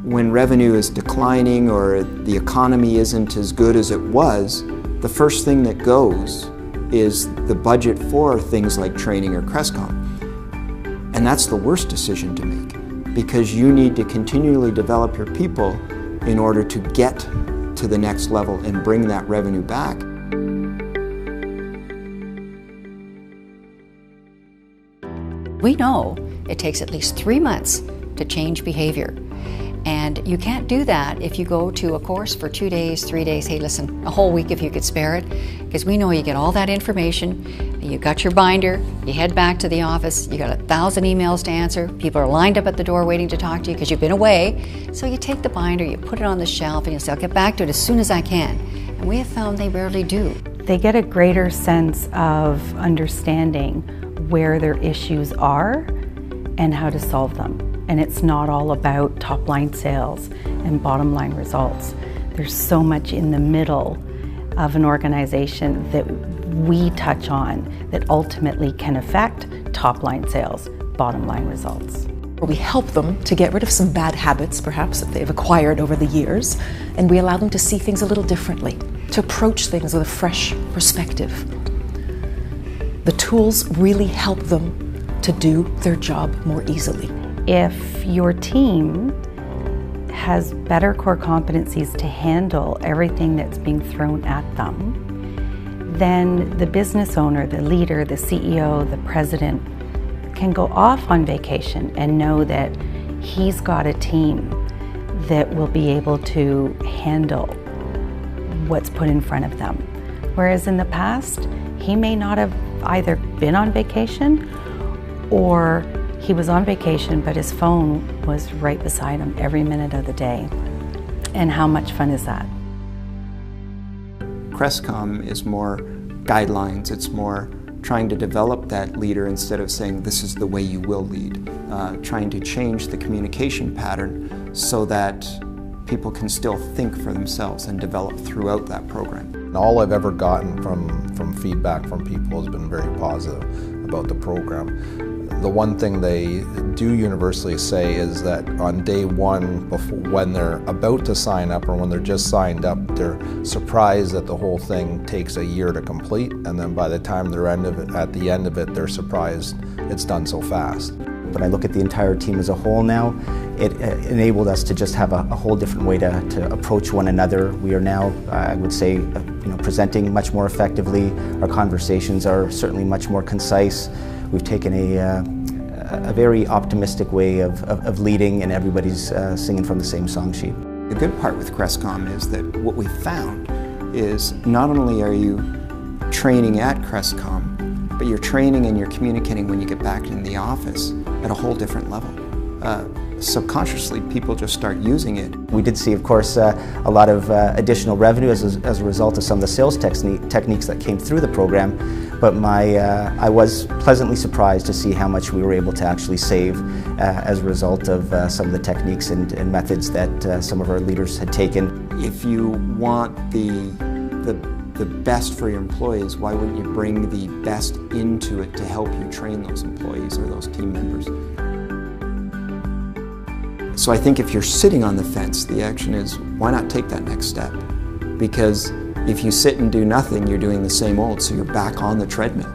when revenue is declining or the economy isn't as good as it was, the first thing that goes is the budget for things like training or Crestcom. And that's the worst decision to make, because you need to continually develop your people in order to get to the next level and bring that revenue back. We know it takes at least 3 months to change behavior. And you can't do that if you go to a course for 2 days, 3 days, hey listen, a whole week if you could spare it, because we know you get all that information, you got your binder, you head back to the office, you got 1,000 emails to answer, people are lined up at the door waiting to talk to you because you've been away, so you take the binder, you put it on the shelf and you say, I'll get back to it as soon as I can. And we have found they rarely do. They get a greater sense of understanding where their issues are and how to solve them. And it's not all about top line sales and bottom line results. There's so much in the middle of an organization that we touch on that ultimately can affect top line sales, bottom line results. We help them to get rid of some bad habits, perhaps, that they've acquired over the years, and we allow them to see things a little differently, to approach things with a fresh perspective. The tools really help them to do their job more easily. If your team has better core competencies to handle everything that's being thrown at them, then the business owner, the leader, the CEO, the president can go off on vacation and know that he's got a team that will be able to handle what's put in front of them. Whereas in the past, he may not have either been on vacation or he was on vacation, but his phone was right beside him every minute of the day. And how much fun is that? Crestcom is more guidelines. It's more trying to develop that leader instead of saying this is the way you will lead. Trying to change the communication pattern so that people can still think for themselves and develop throughout that program. All I've ever gotten from feedback from people has been very positive about the program. The one thing they do universally say is that on day one, when they're about to sign up or when they're just signed up, they're surprised that the whole thing takes a year to complete, and then by the time they're at the end of it, they're surprised it's done so fast. When I look at the entire team as a whole now, it enabled us to just have a whole different way to approach one another. We are now, I would say, presenting much more effectively. Our conversations are certainly much more concise. We've taken a very optimistic way of leading, and everybody's singing from the same song sheet. The good part with Crestcom is that what we found is not only are you training at Crestcom, but you're training and you're communicating when you get back in the office at a whole different level. Subconsciously, people just start using it. We did see, of course, a lot of additional revenue as a result of some of the sales techniques that came through the program, but I was pleasantly surprised to see how much we were able to actually save as a result of some of the techniques and methods that some of our leaders had taken. If you want the best for your employees, why wouldn't you bring the best into it to help you train those employees or those team members? So I think if you're sitting on the fence, the action is, why not take that next step? Because if you sit and do nothing, you're doing the same old, so you're back on the treadmill.